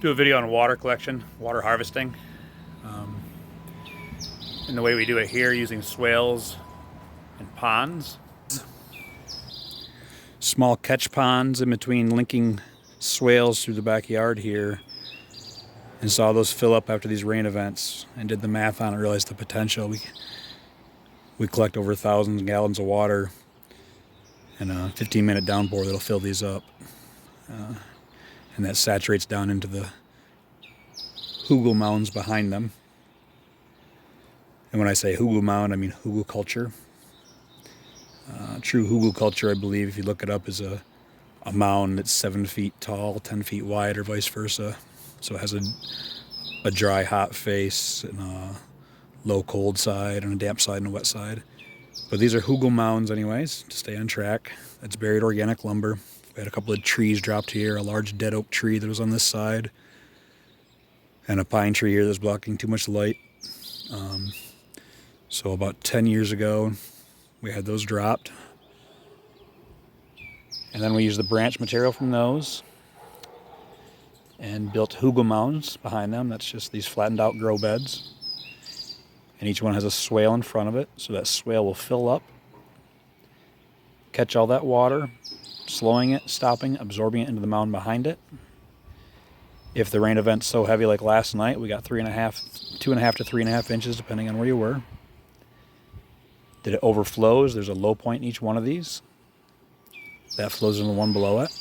do a video on water collection, water harvesting. And the way we do it here using swales and ponds. Small catch ponds in between linking swales through the backyard here. And saw those fill up after these rain events and did the math on it, realized the potential. We collect over 1,000 gallons of water in a 15-minute downpour that'll fill these up. And that saturates down into the hugel mounds behind them. And when I say hugel mound, I mean hugel culture. True hugel culture, I believe, if you look it up, is a mound that's 7 feet tall, 10 feet wide, or vice versa. So it has a dry, hot face, and a low, cold side, and a damp side, and a wet side. But these are hugel mounds anyways, to stay on track. That's buried organic lumber. We had a couple of trees dropped here, a large dead oak tree that was on this side, and a pine tree here that's blocking too much light. So about 10 years ago, we had those dropped. And then we used the branch material from those and built hugel mounds behind them. That's just these flattened out grow beds. And each one has a swale in front of it, so that swale will fill up, catch all that water, slowing it, stopping, absorbing it into the mound behind it. If the rain event's so heavy like last night, we got 2.5 to 3.5 inches, depending on where you were. That it overflows, there's a low point in each one of these. That flows into the one below it.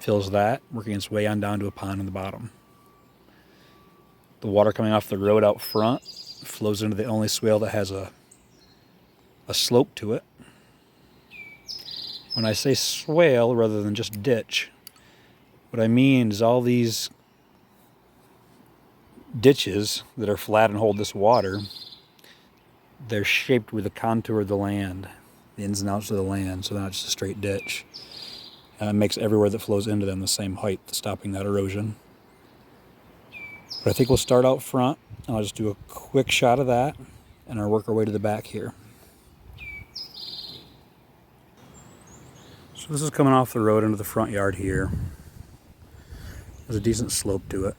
Fills that, working its way on down to a pond in the bottom. The water coming off the road out front flows into the only swale that has a slope to it. When I say swale rather than just ditch, what I mean is all these ditches that are flat and hold this water, they're shaped with the contour of the land, the ins and outs of the land, so they're not just a straight ditch. And it makes everywhere that flows into them the same height, stopping that erosion. But I think we'll start out front, and I'll just do a quick shot of that, and I'll work our way to the back here. So this is coming off the road into the front yard here. There's a decent slope to it.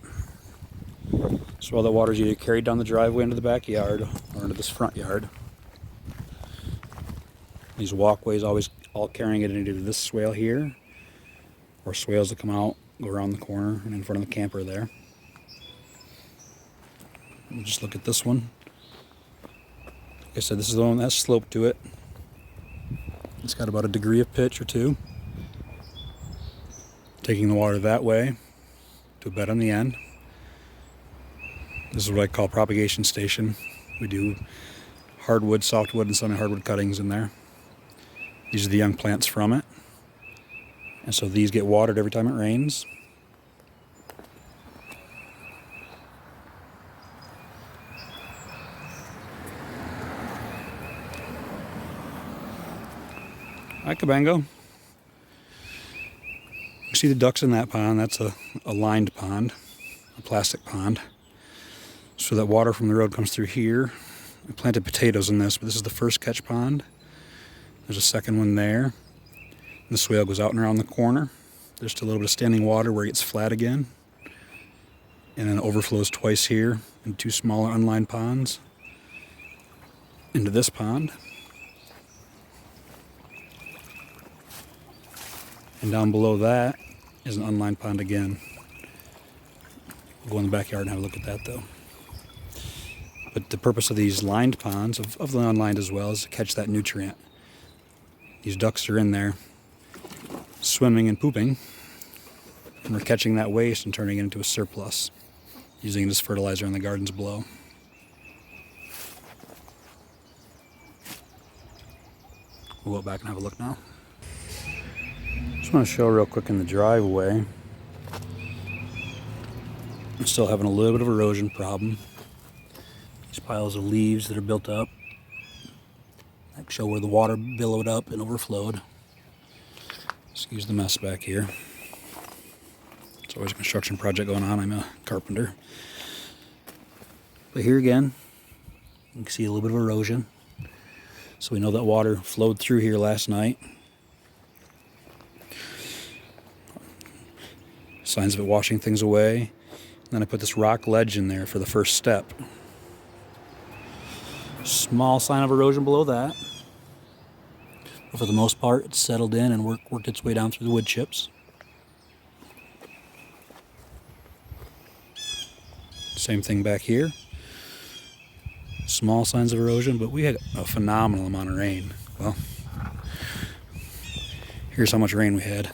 So all that water is either carried down the driveway into the backyard or into this front yard. These walkways always all carrying it into this swale here, or swales that come out, go around the corner and in front of the camper there. We'll just look at this one. Like I said, this is the one that has slope to it. It's got about a degree of pitch or two. Taking the water that way to a bed on the end. This is what I call propagation station. We do hardwood, softwood, and semi-hardwood cuttings in there. These are the young plants from it. And so these get watered every time it rains. Hi, Cabango. You see the ducks in that pond. That's a lined pond, a plastic pond. So that water from the road comes through here. I planted potatoes in this, but this is the first catch pond. There's a second one there. And the swale goes out and around the corner. There's still a little bit of standing water where it gets flat again. And then it overflows twice here in two smaller unlined ponds into this pond. And down below that is an unlined pond again. We'll go in the backyard and have a look at that though. But the purpose of these lined ponds, of the unlined as well, is to catch that nutrient. These ducks are in there swimming and pooping, and we're catching that waste and turning it into a surplus, using it as fertilizer in the gardens below. We'll go back and have a look now. Just want to show real quick in the driveway. I'm still having a little bit of erosion problem. These piles of leaves that are built up. I can show where the water billowed up and overflowed. Excuse the mess back here. There's always a construction project going on. I'm a carpenter. But here again, you can see a little bit of erosion. So we know that water flowed through here last night. Signs of it washing things away. And then I put this rock ledge in there for the first step. Small sign of erosion below that. But for the most part, it's settled in and worked its way down through the wood chips. Same thing back here. Small signs of erosion, but we had a phenomenal amount of rain. Well, here's how much rain we had.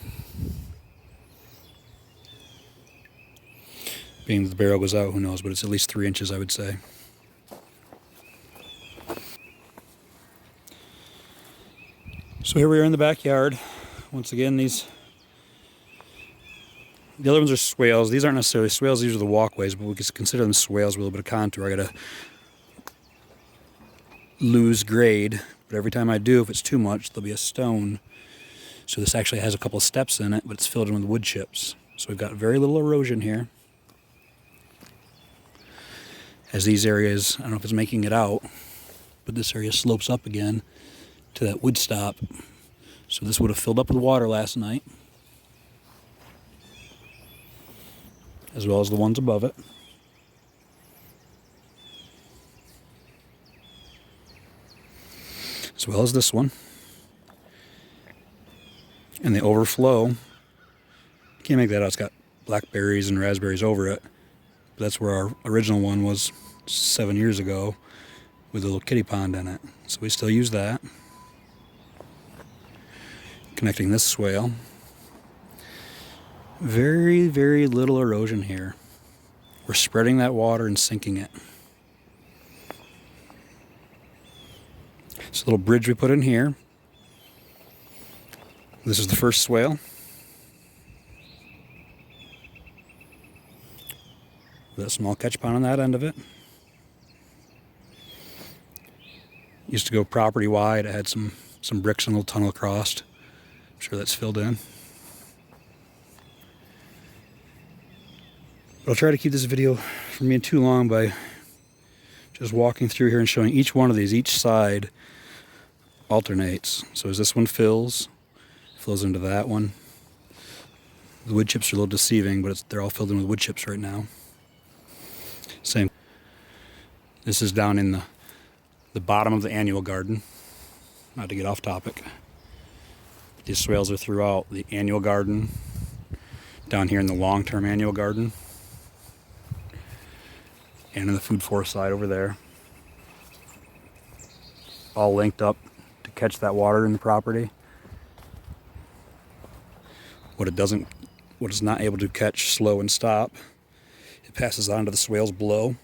Being that the barrel goes out, who knows, but it's at least 3 inches, I would say. So here we are in the backyard. Once again, the other ones are swales. These aren't necessarily swales, these are the walkways, but we can consider them swales with a little bit of contour. I gotta lose grade, but every time I do, if it's too much, there'll be a stone. So this actually has a couple of steps in it, but it's filled in with wood chips. So we've got very little erosion here. As these areas, I don't know if it's making it out, but this area slopes up again to that wood stop. So this would have filled up with water last night, as well as the ones above it. As well as this one. And the overflow, you can't make that out, it's got blackberries and raspberries over it. But that's where our original one was 7 years ago with a little kiddie pond in it. So we still use that. Connecting this swale. Very, very little erosion here. We're spreading that water and sinking it. This little bridge we put in here. This is the first swale. With that small catch pond on that end of it. Used to go property wide. It had some bricks and a little tunnel across. I'm sure that's filled in. But I'll try to keep this video from being too long by just walking through here and showing each one of these. Each side alternates. So as this one fills into that one. The wood chips are a little deceiving, but they're all filled in with wood chips right now. Same. This is down in the bottom of the annual garden. Not to get off topic. These swales are throughout the annual garden. Down here in the long-term annual garden. And in the food forest side over there. All linked up to catch that water in the property. What it's not able to catch, slow, and stop, it passes on to the swales below.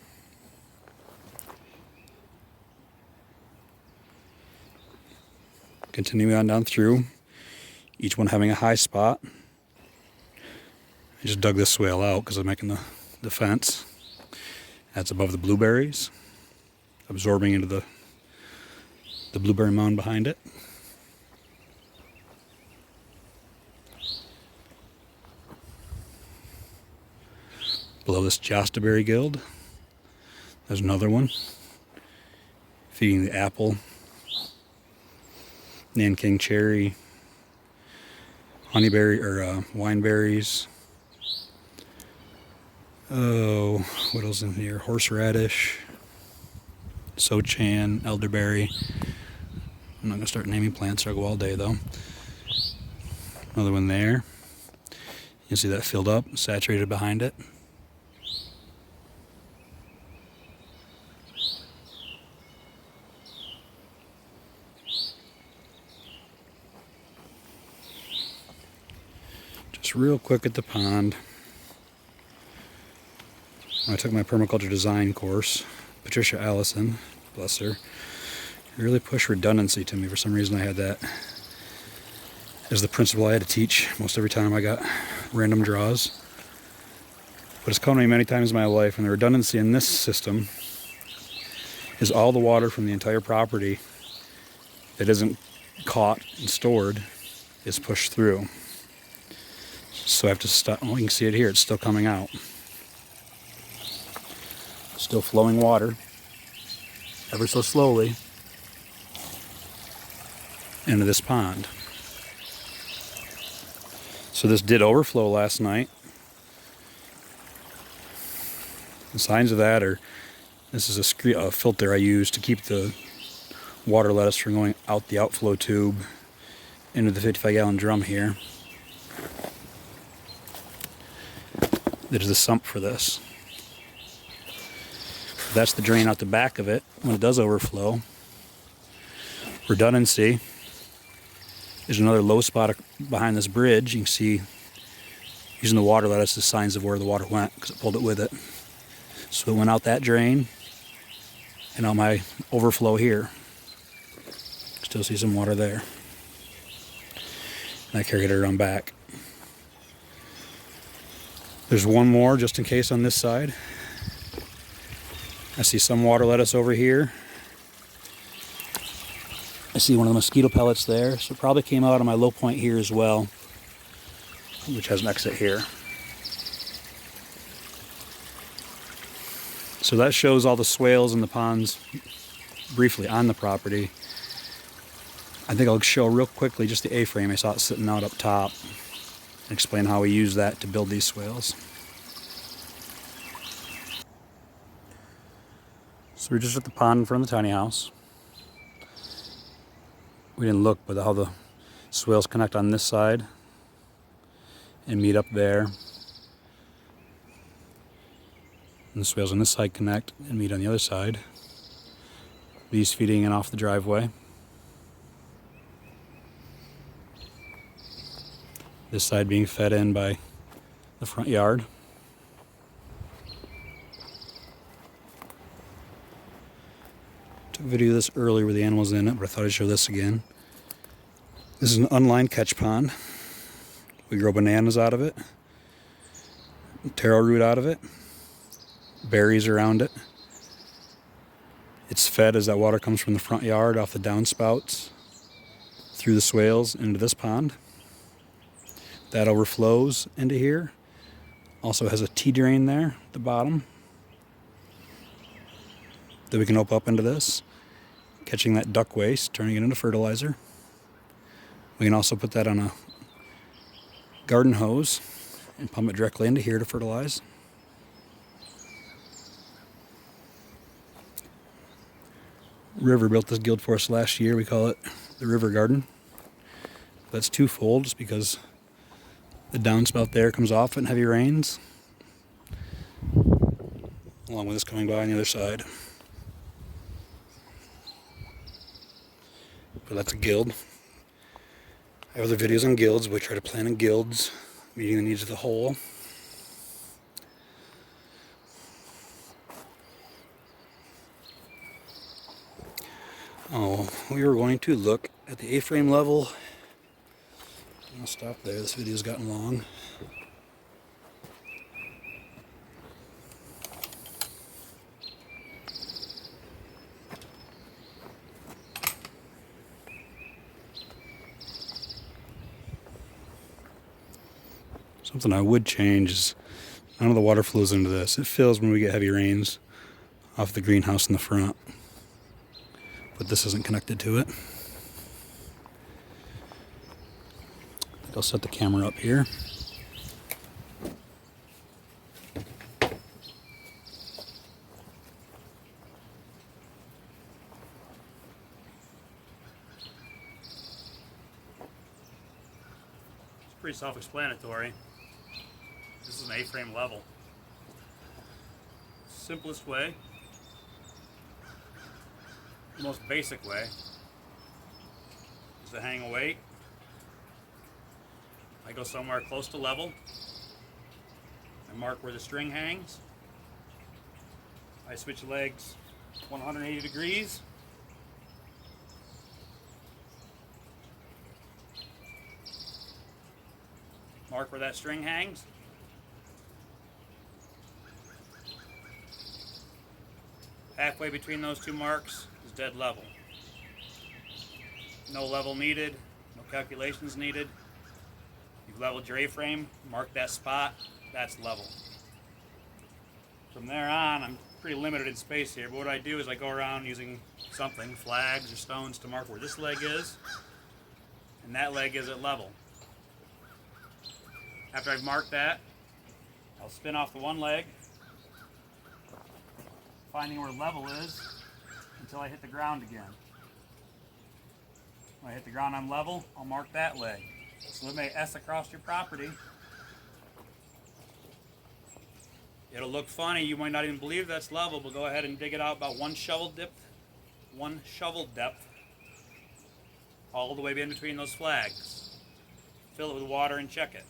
Continuing on down through, each one having a high spot. I just dug this swale out because I'm making the fence. That's above the blueberries, absorbing into the blueberry mound behind it. Below this Jostaberry guild, there's another one feeding the apple, Nanking cherry, honeyberry or wineberries. Oh, what else in here? Horseradish, sochan, elderberry. I'm not gonna start naming plants, or I'll go all day though. Another one there. You can see that filled up, saturated behind it. Just real quick at the pond. I took my permaculture design course. Patricia Allison, bless her, really pushed redundancy to me. For some reason I had that as the principle I had to teach most every time I got random draws. But it's come to me many times in my life, and the redundancy in this system is all the water from the entire property that isn't caught and stored is pushed through. So I have to stop. Oh, you can see it here. It's still coming out. Still flowing water, ever so slowly, into this pond. So this did overflow last night. The signs of that are, this is a filter I use to keep the water lettuce from going out the outflow tube into the 55-gallon drum here. There's the sump for this. That's the drain out the back of it when it does overflow. Redundancy. There's another low spot behind this bridge. You can see using the water lettuce as signs of where the water went because it pulled it with it. So it went out that drain and out my overflow here. Still see some water there. And I carried it around back. There's one more just in case on this side. I see some water lettuce over here. I see one of the mosquito pellets there, so it probably came out of my low point here as well, which has an exit here. So that shows all the swales and the ponds briefly on the property. I think I'll show real quickly just the A-frame. I saw it sitting out up top and explain how we use that to build these swales. So we're just at the pond in front of the tiny house. We didn't look, but how the swales connect on this side and meet up there. And the swales on this side connect and meet on the other side. Bees feeding in off the driveway. This side being fed in by the front yard. Took a video of this earlier with the animals in it, but I thought I'd show this again. This is an unlined catch pond. We grow bananas out of it, taro root out of it, berries around it. It's fed as that water comes from the front yard off the downspouts through the swales into this pond. That overflows into here. Also has a T-drain there at the bottom that we can open up into this, catching that duck waste, turning it into fertilizer. We can also put that on a garden hose and pump it directly into here to fertilize. River built this guild for us last year. We call it the River Garden. That's twofold, just because the downspout there comes off in heavy rains, along with this coming by on the other side. But that's a guild. I have other videos on guilds. We try to plan in guilds, meeting the needs of the whole. Oh, we were going to look at the A-frame level. I'll stop there. This video's gotten long. Something I would change is none of the water flows into this. It fills when we get heavy rains off the greenhouse in the front. But this isn't connected to it. I'll set the camera up here. It's pretty self-explanatory. This is an A-frame level. Simplest way, the most basic way, is to hang a weight. I go somewhere close to level. I mark where the string hangs. I switch legs 180 degrees. Mark where that string hangs. Halfway between those two marks is dead level. No level needed, no calculations needed. You've leveled your A-frame, mark that spot, that's level. From there on, I'm pretty limited in space here, but what I do is I go around using something, flags or stones, to mark where this leg is, and that leg is at level. After I've marked that, I'll spin off the one leg, finding where level is until I hit the ground again. When I hit the ground, I'm level, I'll mark that leg. So it may S across your property. It'll look funny, you might not even believe that's level, but go ahead and dig it out about one shovel depth, all the way in between those flags. Fill it with water and check it.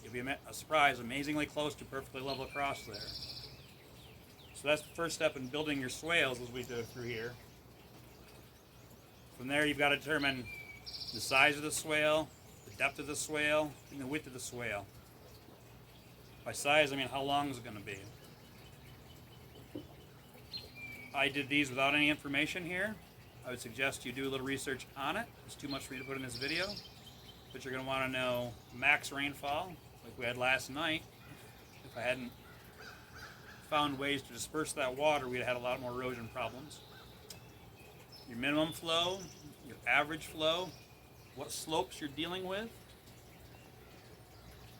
You'll be surprised, amazingly close to perfectly level across there. So that's the first step in building your swales as we go through here. From there, you've got to determine the size of the swale, the depth of the swale, and the width of the swale. By size, I mean how long is it going to be. I did these without any information here. I would suggest you do a little research on it. It's too much for me to put in this video. But you're going to want to know max rainfall, like we had last night. If I hadn't found ways to disperse that water, we'd have had a lot more erosion problems. Your minimum flow, your average flow, what slopes you're dealing with.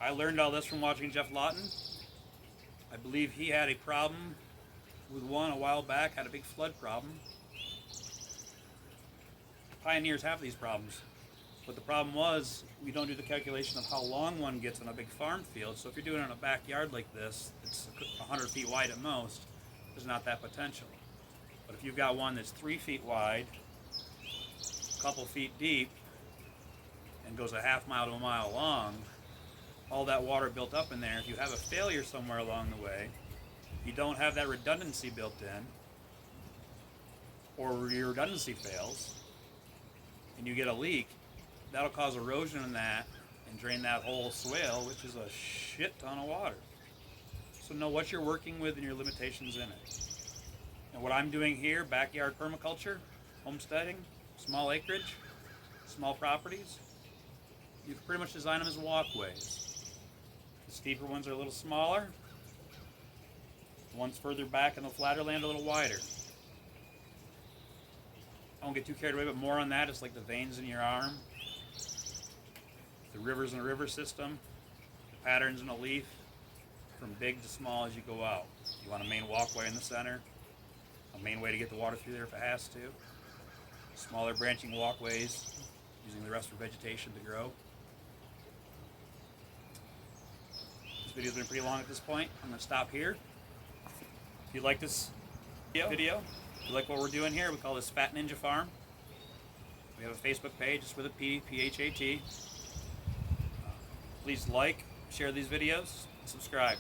I learned all this from watching Jeff Lawton. I believe he had a problem with one a while back, had a big flood problem. Pioneers have these problems. But the problem was, we don't do the calculation of how long one gets on a big farm field. So if you're doing it in a backyard like this, it's 100 feet wide at most, there's not that potential. But if you've got one that's 3 feet wide, a couple feet deep, and goes a half mile to a mile long, all that water built up in there, if you have a failure somewhere along the way, you don't have that redundancy built in, or your redundancy fails, and you get a leak, that'll cause erosion in that and drain that whole swale, which is a shit ton of water. So know what you're working with and your limitations in it. And what I'm doing here, backyard permaculture, homesteading, small acreage, small properties, you can pretty much design them as walkways. The steeper ones are a little smaller. The ones further back in the flatter land are a little wider. I won't get too carried away, but more on that. It's like the veins in your arm, the rivers in the river system, the patterns in a leaf, from big to small as you go out. You want a main walkway in the center, a main way to get the water through there if it has to, smaller branching walkways, using the rest for vegetation to grow. This video's been pretty long at this point. I'm going to stop here. If you like this video, if you like what we're doing here, we call this Fat Ninja Farm. We have a Facebook page, it's with a P, P-H-A-T. Please like, share these videos, and subscribe.